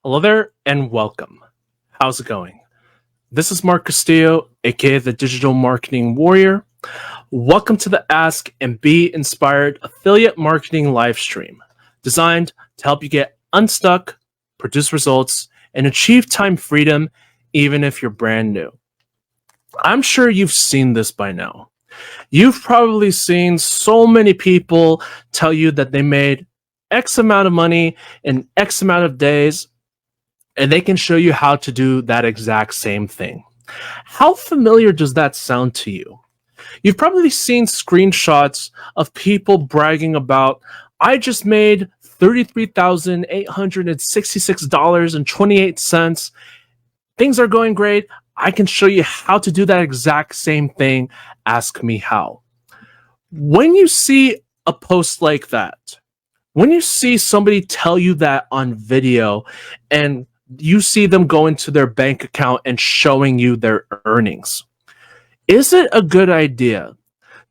Hello there and welcome. How's it going? This is Mark Castillo, aka the Digital Marketing Warrior. Welcome to the Ask and Be Inspired affiliate marketing live stream, designed to help you get unstuck, produce results, and achieve time freedom even if you're brand new. I'm sure you've seen this by now. You've probably seen so many people tell you that they made X amount of money in X amount of days, and they can show you how to do that exact same thing. How familiar does that sound to you? You've probably seen screenshots of people bragging about, I just made $33,866.28. Things are going great. I can show you how to do that exact same thing. Ask me how. When you see a post like that, when you see somebody tell you that on video and you see them go into their bank account and showing you their earnings, is it a good idea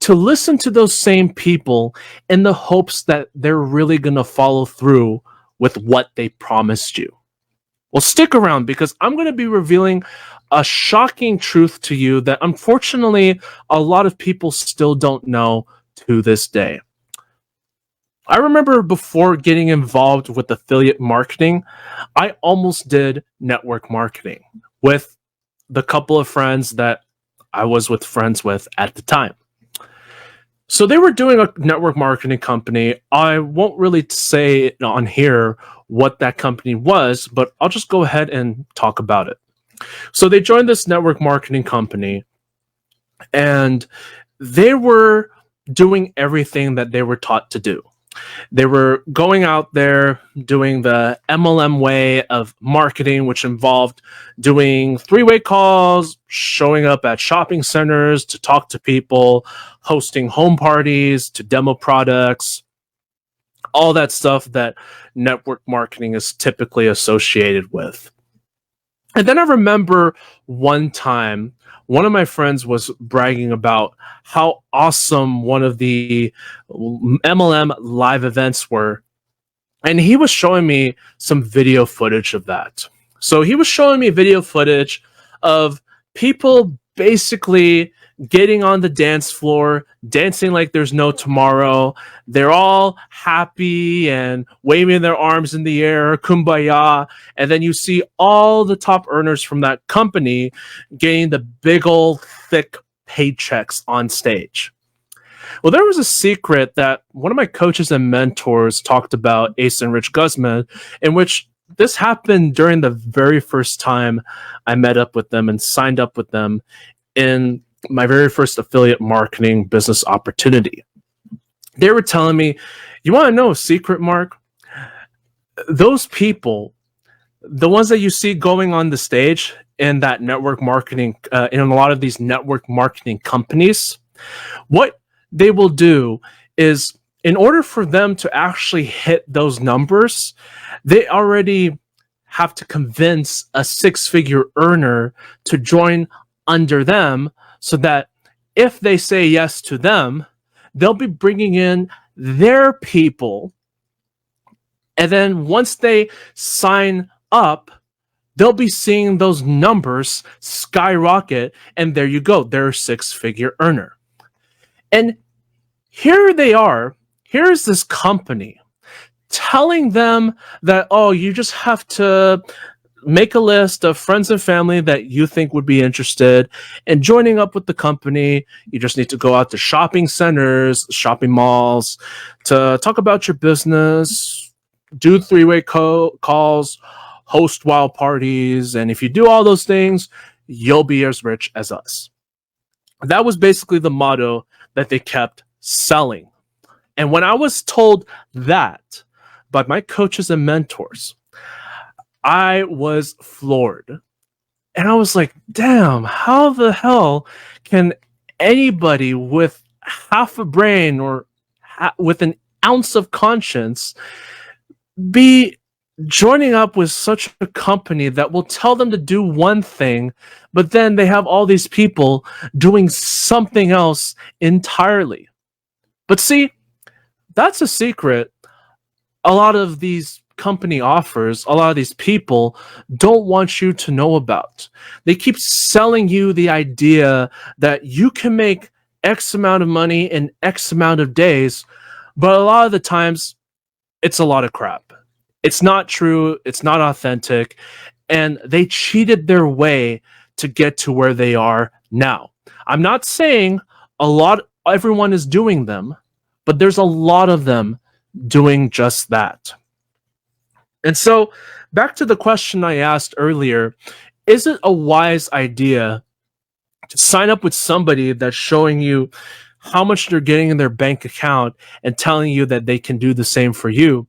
to listen to those same people in the hopes that they're really going to follow through with what they promised you? Well, stick around because I'm going to be revealing a shocking truth to you that unfortunately a lot of people still don't know to this day. I remember before getting involved with affiliate marketing, I almost did network marketing with the couple of friends that I was friends with at the time. So they were doing a network marketing company. I won't really say on here what that company was, but I'll just go ahead and talk about it. So they joined this network marketing company and they were doing everything that they were taught to do. They were going out there doing the MLM way of marketing, which involved doing three-way calls, showing up at shopping centers to talk to people, hosting home parties to demo products, all that stuff that network marketing is typically associated with. And then I remember one time, one of my friends was bragging about how awesome one of the MLM live events were. And he was showing me some video footage of that. So he was showing me video footage of people basically getting on the dance floor, dancing like there's no tomorrow. They're all happy and waving their arms in the air, kumbaya. And then you see all the top earners from that company getting the big old thick paychecks on stage. Well, there was a secret that one of my coaches and mentors talked about, Ace and Rich Guzman, in which this happened during the very first time I met up with them and signed up with them in my very first affiliate marketing business opportunity. They were telling me, you want to know a secret, Mark? Those people, the ones that you see going on the stage in that network marketing, in a lot of these network marketing companies, what they will do is, in order for them to actually hit those numbers, they already have to convince a six-figure earner to join under them so that if they say yes to them, they'll be bringing in their people. And then once they sign up, they'll be seeing those numbers skyrocket. And there you go. They're a six-figure earner. And here they are. Here's this company telling them that, oh, you just have to make a list of friends and family that you think would be interested in joining up with the company. You just need to go out to shopping centers, shopping malls to talk about your business, do three-way calls, host wild parties. And if you do all those things, you'll be as rich as us. That was basically the motto that they kept selling. And when I was told that by my coaches and mentors, I was floored. And I was like, damn, how the hell can anybody with half a brain or with an ounce of conscience be joining up with such a company that will tell them to do one thing, but then they have all these people doing something else entirely? But see, that's a secret a lot of these company offers, a lot of these people don't want you to know about. They keep selling you the idea that you can make X amount of money in X amount of days, but a lot of the times it's a lot of crap. It's not true, it's not authentic, and they cheated their way to get to where they are now. I'm not saying everyone is doing them, but there's a lot of them doing just that. And so, back to the question I asked earlier, is it a wise idea to sign up with somebody that's showing you how much they're getting in their bank account and telling you that they can do the same for you?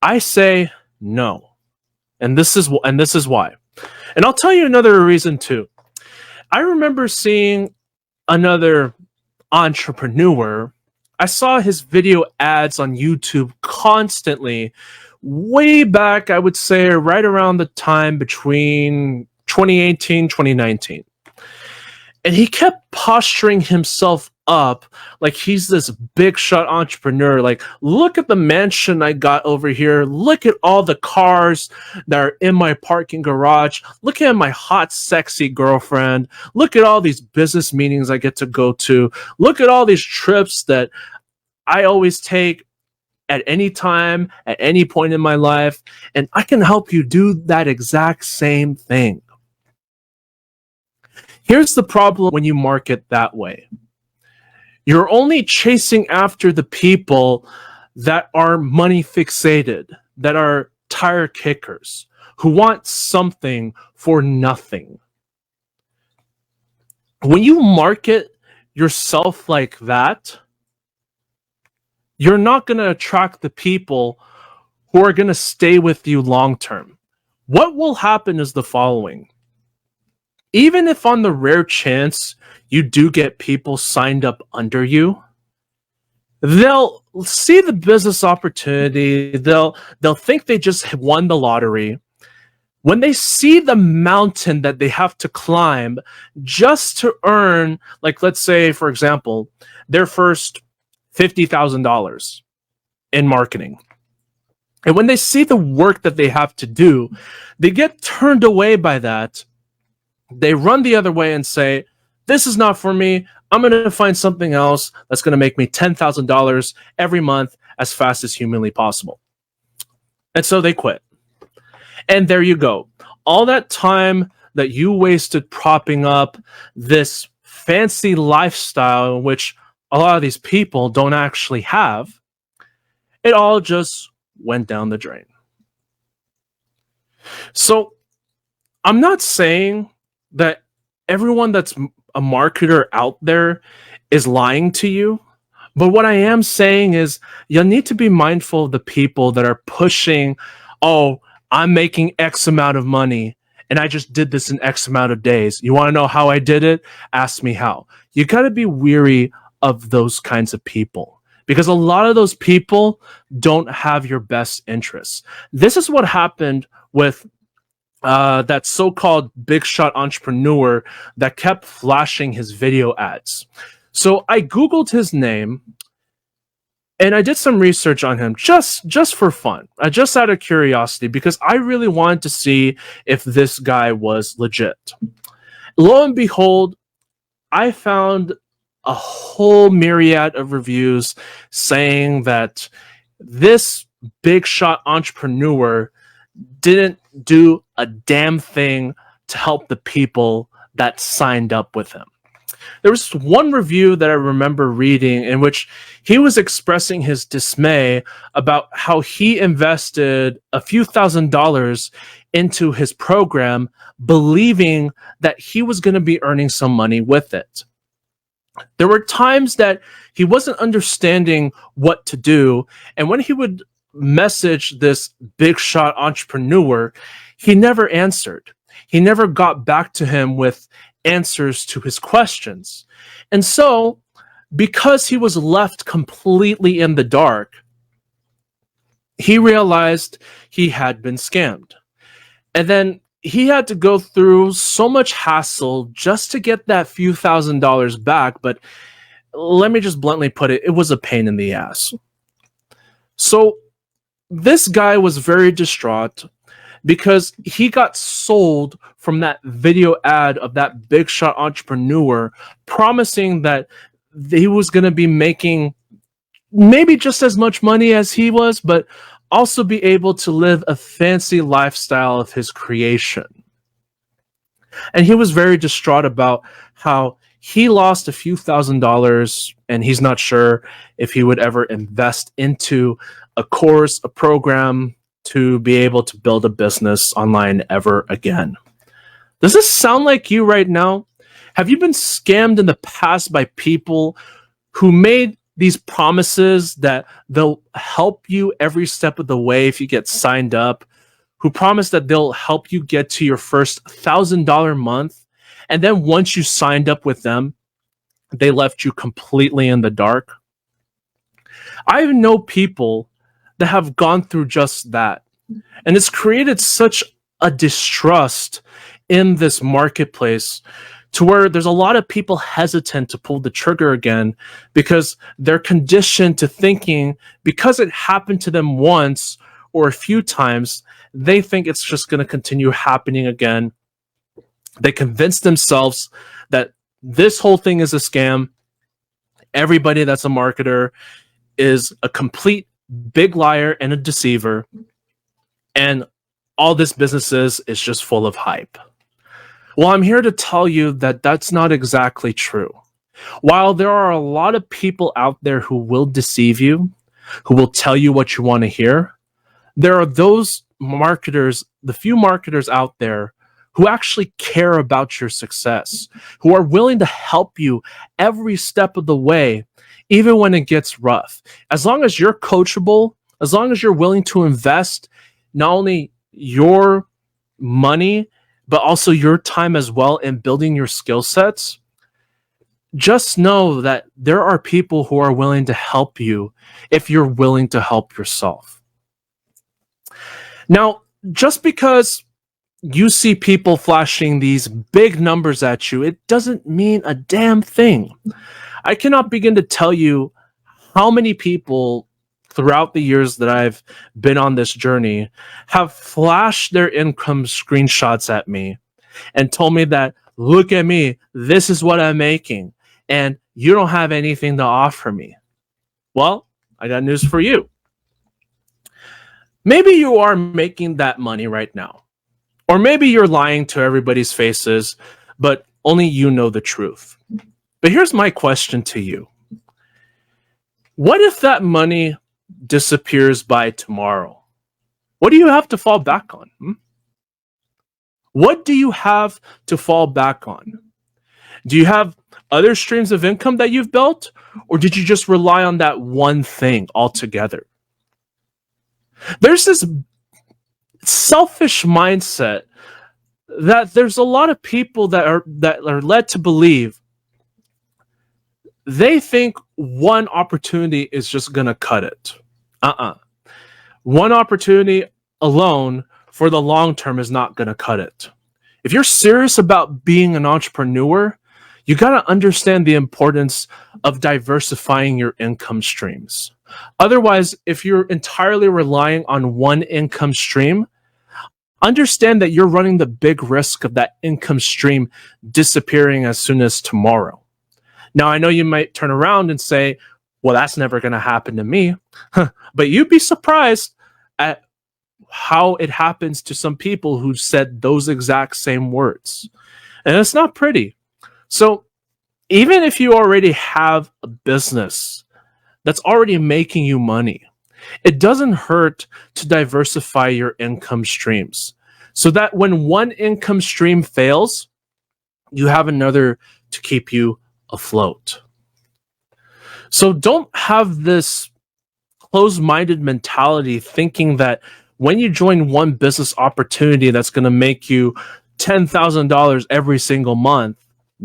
I say no. And this is why. And I'll tell you another reason too. I remember seeing another entrepreneur. I saw his video ads on YouTube constantly way back, I would say right around the time between 2018 2019. And he kept posturing himself up like he's this big shot entrepreneur. Like, look at the mansion I got over here. Look at all the cars that are in my parking garage. Look at my hot, sexy girlfriend. Look at all these business meetings I get to go to. Look at all these trips that I always take at any time, at any point in my life. And I can help you do that exact same thing. Here's the problem when you market that way. You're only chasing after the people that are money fixated, that are tire kickers, who want something for nothing. When you market yourself like that, you're not going to attract the people who are going to stay with you long term. What will happen is the following. Even if on the rare chance you do get people signed up under you, they'll see the business opportunity. They'll think they just won the lottery. When they see the mountain that they have to climb just to earn, like, let's say, for example, their first $50,000 in marketing. And when they see the work that they have to do, they get turned away by that. They run the other way and say, this is not for me. I'm going to find something else that's going to make me $10,000 every month as fast as humanly possible. And so they quit. And there you go. All that time that you wasted propping up this fancy lifestyle, which a lot of these people don't actually have, it all just went down the drain. So I'm not saying that everyone that's a marketer out there is lying to you. But what I am saying is you need to be mindful of the people that are pushing, oh, I'm making X amount of money and I just did this in X amount of days. You want to know how I did it? Ask me how. You got to be weary of those kinds of people because a lot of those people don't have your best interests. This is what happened with that so-called big shot entrepreneur that kept flashing his video ads. So I Googled his name and I did some research on him just for fun, just out of curiosity, because I really wanted to see if this guy was legit. Lo and behold, I found a whole myriad of reviews saying that this big shot entrepreneur didn't do a damn thing to help the people that signed up with him. There was one review that I remember reading in which he was expressing his dismay about how he invested a few $1,000s into his program, believing that he was going to be earning some money with it. There were times that he wasn't understanding what to do, and when he would message this big shot entrepreneur, he never answered. He never got back to him with answers to his questions. And so, because he was left completely in the dark, he realized he had been scammed. And then he had to go through so much hassle just to get that few $1,000s back. But let me just bluntly put it, it was a pain in the ass. So this guy was very distraught because he got sold from that video ad of that big shot entrepreneur promising that he was going to be making maybe just as much money as he was, but also be able to live a fancy lifestyle of his creation. And he was very distraught about how he lost a few $1,000s and he's not sure if he would ever invest into a course, a program to be able to build a business online ever again. Does this sound like you right now? Have you been scammed in the past by people who made these promises that they'll help you every step of the way if you get signed up, who promise that they'll help you get to your first $1,000 month, and then once you signed up with them, they left you completely in the dark? I know people that have gone through just that, and it's created such a distrust in this marketplace to where there's a lot of people hesitant to pull the trigger again because they're conditioned to thinking because it happened to them once or a few times, they think it's just going to continue happening again. They convince themselves that this whole thing is a scam. Everybody that's a marketer is a complete big liar and a deceiver. And all this business is just full of hype. Well, I'm here to tell you that that's not exactly true. While there are a lot of people out there who will deceive you, who will tell you what you want to hear, there are those marketers, the few marketers out there who actually care about your success, who are willing to help you every step of the way, even when it gets rough. As long as you're coachable, as long as you're willing to invest not only your money, but also your time as well in building your skill sets, just know that there are people who are willing to help you if you're willing to help yourself. Now, just because you see people flashing these big numbers at you, it doesn't mean a damn thing. I cannot begin to tell you how many people throughout the years that I've been on this journey have flashed their income screenshots at me and told me that, look at me, this is what I'm making, and you don't have anything to offer me. Well, I got news for you. Maybe you are making that money right now. Or maybe you're lying to everybody's faces, but only you know the truth. But here's my question to you. What if that money disappears by tomorrow? What do you have to fall back on? What do you have to fall back on? Do you have other streams of income that you've built, or did you just rely on that one thing altogether? There's this selfish mindset that there's a lot of people that are led to believe they think one opportunity is just going to cut it. One opportunity alone for the long term is not going to cut it. If you're serious about being an entrepreneur, you got to understand the importance of diversifying your income streams. Otherwise, if you're entirely relying on one income stream, understand that you're running the big risk of that income stream disappearing as soon as tomorrow. Now, I know you might turn around and say, well, that's never going to happen to me. But you'd be surprised at how it happens to some people who said those exact same words. And it's not pretty. So even if you already have a business that's already making you money, it doesn't hurt to diversify your income streams so that when one income stream fails, you have another to keep you afloat. So don't have this closed-minded mentality thinking that when you join one business opportunity that's going to make you $10,000 every single month,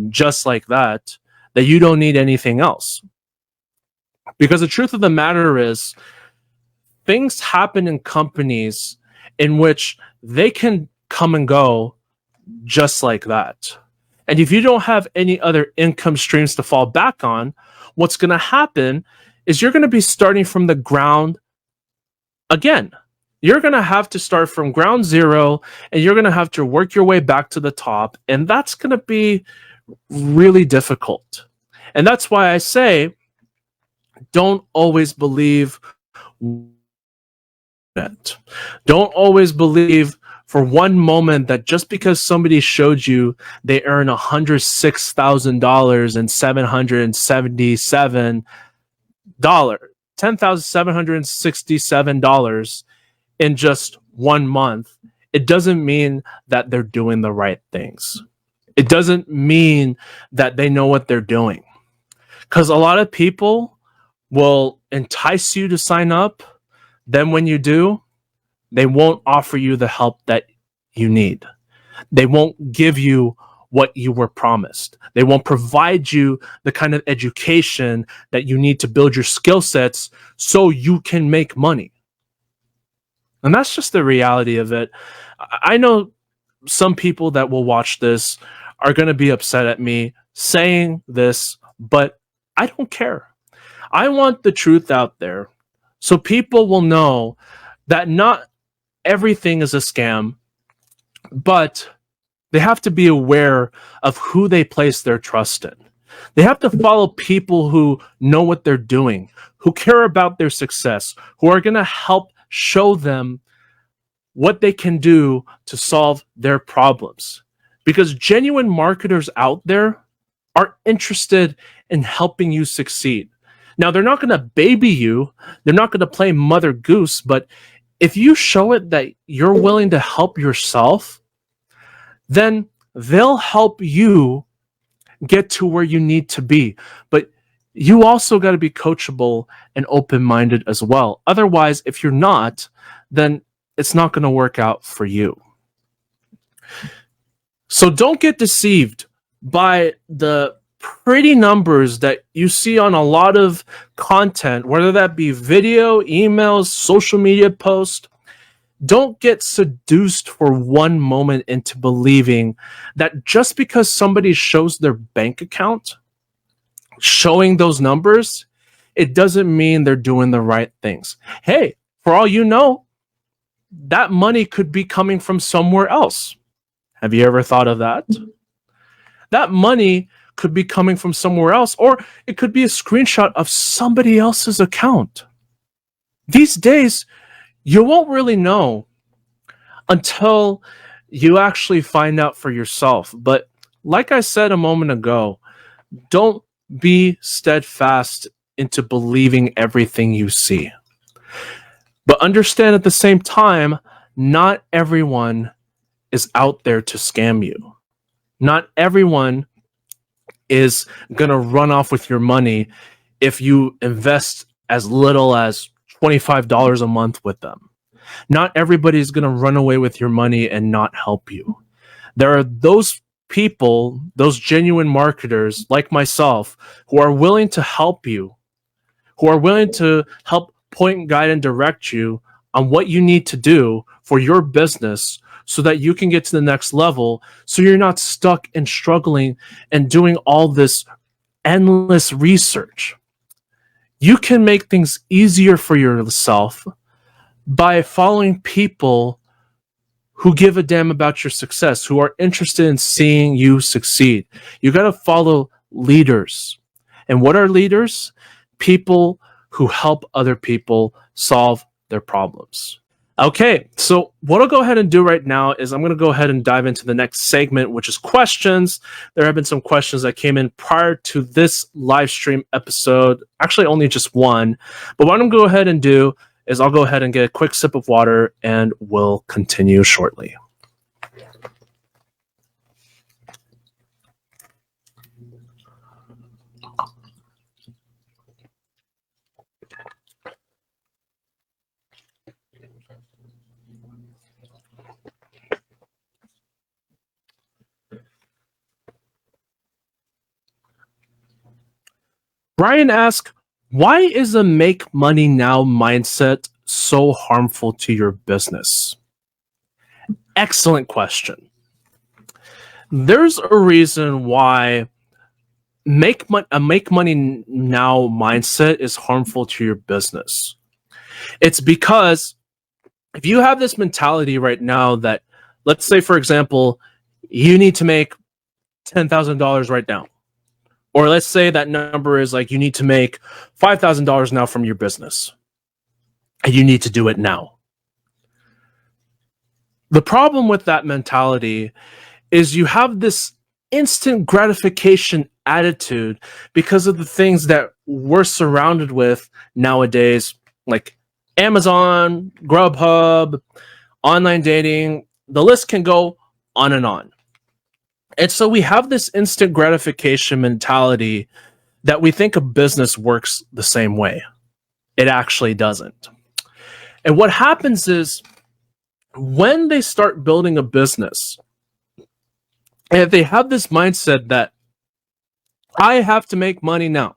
just like that you don't need anything else. Because the truth of the matter is, things happen in companies in which they can come and go just like that. And if you don't have any other income streams to fall back on, what's going to happen is you're going to be starting from the ground Again, you're going to have to start from ground zero and you're going to have to work your way back to the top. And that's going to be really difficult. And that's why I say, don't always believe it. Don't always believe for one moment that just because somebody showed you they earn $106,000 and $777, $10,767 in just 1 month, it doesn't mean that they're doing the right things. It doesn't mean that they know what they're doing. Because a lot of people will entice you to sign up. Then when you do, they won't offer you the help that you need. They won't give you what you were promised. They won't provide you the kind of education that you need to build your skill sets so you can make money. And that's just the reality of it. I know some people that will watch this are going to be upset at me saying this, but I don't care. I want the truth out there so people will know that not everything is a scam, but they have to be aware of who they place their trust in. They have to follow people who know what they're doing, who care about their success, who are going to help show them what they can do to solve their problems. Because genuine marketers out there are interested in helping you succeed. Now, they're not going to baby you. They're not going to play mother goose. But if you show it that you're willing to help yourself, then they'll help you get to where you need to be. But you also got to be coachable and open-minded as well. Otherwise, if you're not, then it's not going to work out for you. So don't get deceived by the pretty numbers that you see on a lot of content, whether that be video, emails, social media posts. Don't get seduced for one moment into believing that just because somebody shows their bank account, showing those numbers, it doesn't mean they're doing the right things. Hey, for all you know, that money could be coming from somewhere else. Have you ever thought of that? That money could be coming from somewhere else, or it could be a screenshot of somebody else's account. These days, you won't really know until you actually find out for yourself. But like I said a moment ago, don't be steadfast into believing everything you see. But understand at the same time, not everyone is out there to scam you. Not everyone is going to run off with your money if you invest as little as $25 a month with them. Not everybody is going to run away with your money and not help you. There are those people, those genuine marketers like myself, who are willing to help you, who are willing to help point, guide, and direct you on what you need to do for your business so that you can get to the next level, so you're not stuck and struggling and doing all this endless research. You can make things easier for yourself by following people who give a damn about your success, who are interested in seeing you succeed. You got to follow leaders. And what are leaders? People who help other people solve their problems. Okay, so what I'll go ahead and do right now is I'm going to go ahead and dive into the next segment, which is questions. There have been some questions that came in prior to this live stream episode. Actually, only just one. But what I'm going to go ahead and do is I'll go ahead and get a quick sip of water and we'll continue shortly. Brian asks, why is a make money now mindset so harmful to your business? Excellent question. There's a reason why a make money now mindset is harmful to your business. It's because If you have this mentality right now that, let's say, for example, you need to make $10,000 right now, or let's say that number is like you need to make $5,000 now from your business, and you need to do it now. The problem with that mentality is you have this instant gratification attitude because of the things that we're surrounded with nowadays, like Amazon, Grubhub, online dating. The list can go on and on. And so we have this instant gratification mentality that we think a business works the same way. It actually doesn't. And what happens is when they start building a business, and they have this mindset that I have to make money now,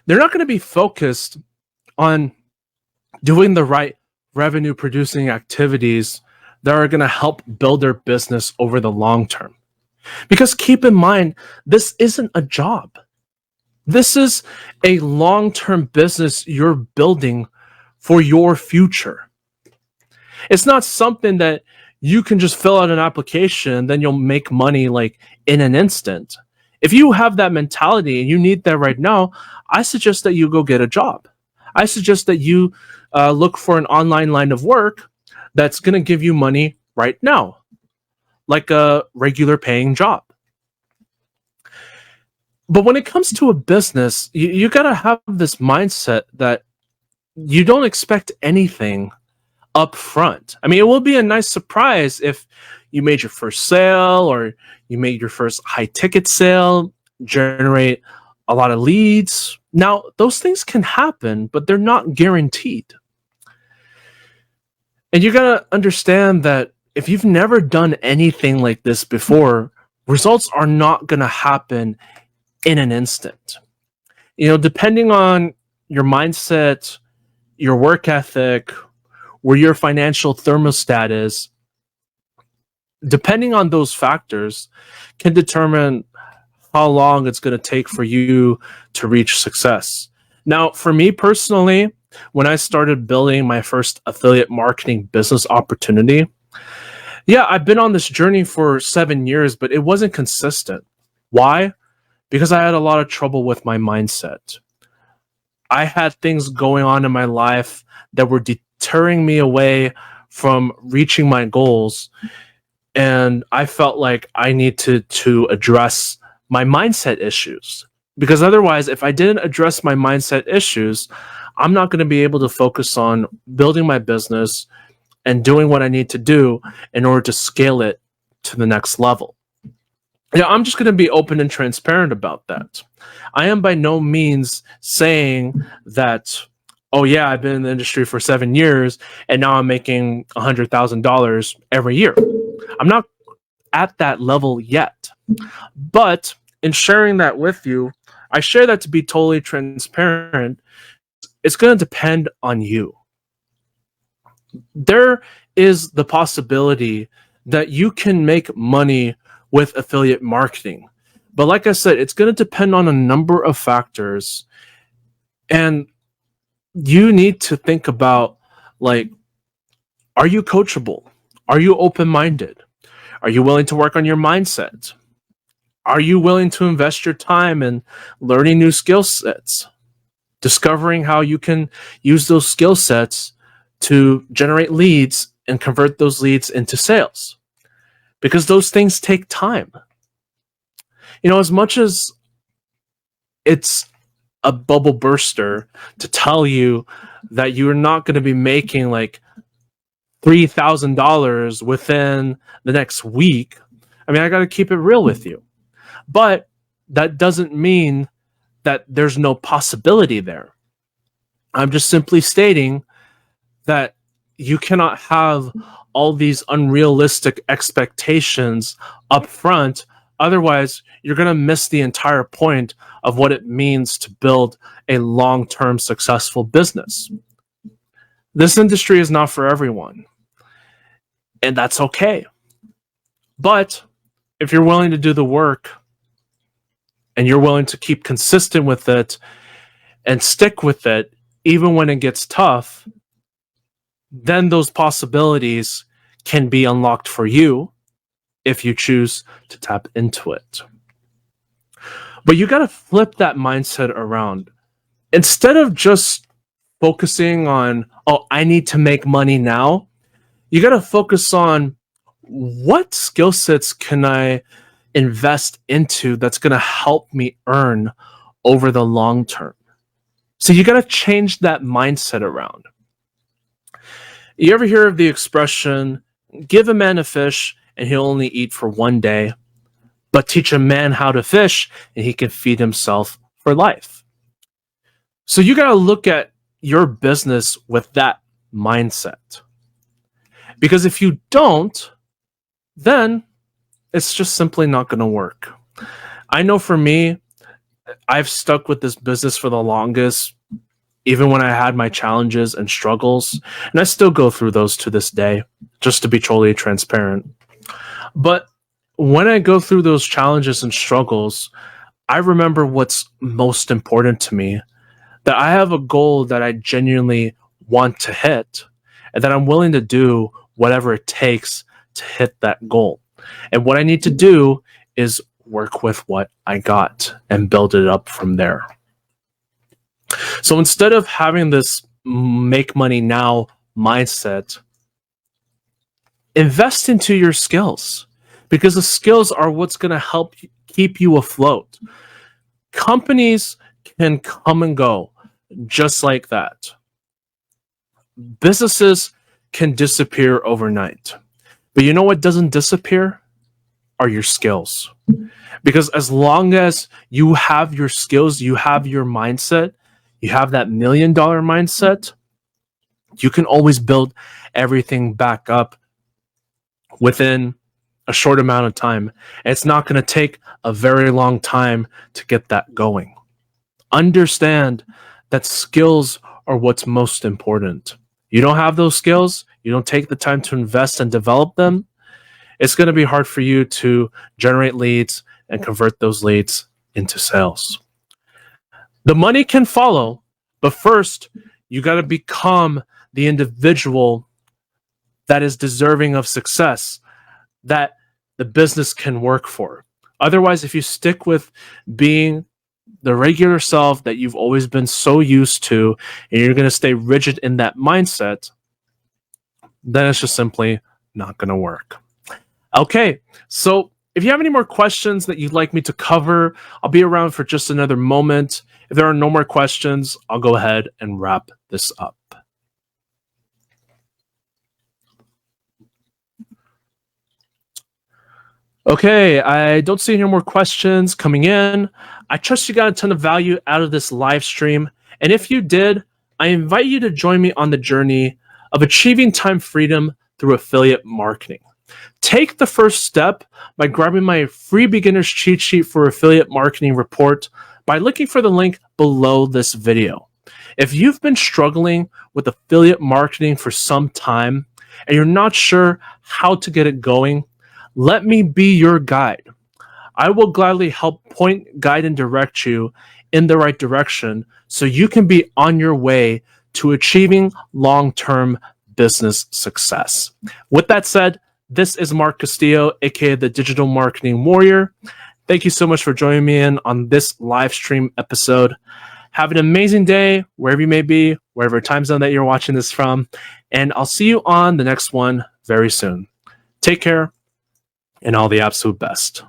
they're not going to be focused on doing the right revenue producing activities that are going to help build their business over the long term. Because keep in mind, this isn't a job. This is a long term business you're building for your future. It's not something that you can just fill out an application, then you'll make money like in an instant. If you have that mentality and you need that right now, I suggest that you go get a job. I suggest that you look for an online line of work that's going to give you money right now, like a regular paying job. But when it comes to a business, you got to have this mindset that you don't expect anything up front. I mean, it will be a nice surprise if you made your first sale or you made your first high ticket sale, generate a lot of leads. Now, those things can happen, but they're not guaranteed. And you got to understand that if you've never done anything like this before, results are not going to happen in an instant. You know, depending on your mindset, your work ethic, where your financial thermostat is, depending on those factors, can determine how long it's going to take for you to reach success. Now, for me personally, when I started building my first affiliate marketing business opportunity, yeah, I've been on this journey for 7 years, but it wasn't consistent. Why? Because I had a lot of trouble with my mindset. I had things going on in my life that were deterring me away from reaching my goals. And I felt like I needed to address my mindset issues. Because otherwise, if I didn't address my mindset issues, I'm not going to be able to focus on building my business and doing what I need to do in order to scale it to the next level. Yeah, I'm just going to be open and transparent about that. I am by no means saying that, oh yeah, I've been in the industry for 7 years and now I'm making $100,000 every year. I'm not at that level yet. But in sharing that with you, I share that to be totally transparent. It's going to depend on you. There is the possibility that you can make money with affiliate marketing. But like I said, it's going to depend on a number of factors. And you need to think about, like, are you coachable? Are you open-minded? Are you willing to work on your mindset? Are you willing to invest your time in learning new skill sets? Discovering how you can use those skill sets to generate leads and convert those leads into sales. Because those things take time. You know, as much as it's a bubble burster to tell you that you're not going to be making like $3,000 within the next week, I mean, I got to keep it real with you. But that doesn't mean that there's no possibility there. I'm just simply stating that you cannot have all these unrealistic expectations up front. Otherwise, you're going to miss the entire point of what it means to build a long-term successful business. This industry is not for everyone, and that's okay. But if you're willing to do the work and you're willing to keep consistent with it and stick with it, even when it gets tough, then those possibilities can be unlocked for you if you choose to tap into it. But you got to flip that mindset around. Instead of just focusing on, oh, I need to make money now, you got to focus on what skill sets can I invest into that's going to help me earn over the long term. So you got to change that mindset around. You ever hear of the expression, give a man a fish and he'll only eat for one day, but teach a man how to fish and he can feed himself for life? So you got to look at your business with that mindset. Because if you don't, then it's just simply not going to work. I know for me, I've stuck with this business for the longest, even when I had my challenges and struggles, and I still go through those to this day, just to be totally transparent. But when I go through those challenges and struggles, I remember what's most important to me, that I have a goal that I genuinely want to hit, and that I'm willing to do whatever it takes to hit that goal. And what I need to do is work with what I got and build it up from there. So instead of having this make money now mindset, invest into your skills, because the skills are what's going to help keep you afloat. Companies can come and go just like that. Businesses can disappear overnight. But you know what doesn't disappear? Are your skills. Because as long as you have your skills, you have your mindset, you have that $1 million mindset, you can always build everything back up within a short amount of time. And it's not going to take a very long time to get that going. Understand that skills are what's most important. You don't have those skills, you don't take the time to invest and develop them, it's going to be hard for you to generate leads and convert those leads into sales. The money can follow, but first, you got to become the individual that is deserving of success, that the business can work for. Otherwise, if you stick with being the regular self that you've always been so used to, and you're going to stay rigid in that mindset, then it's just simply not going to work. Okay, so if you have any more questions that you'd like me to cover, I'll be around for just another moment. If there are no more questions, I'll go ahead and wrap this up. Okay, I don't see any more questions coming in. I trust you got a ton of value out of this live stream. And if you did, I invite you to join me on the journey of achieving time freedom through affiliate marketing. Take the first step by grabbing my free beginner's cheat sheet for affiliate marketing report by looking for the link below this video. If you've been struggling with affiliate marketing for some time and you're not sure how to get it going, let me be your guide. I will gladly help point, guide, and direct you in the right direction so you can be on your way to achieving long-term business success. With that said, this is Mark Castillo, aka the Digital Marketing Warrior. Thank you so much for joining me in on this live stream episode. Have an amazing day, wherever you may be, wherever time zone that you're watching this from, and I'll see you on the next one very soon. Take care, and all the absolute best.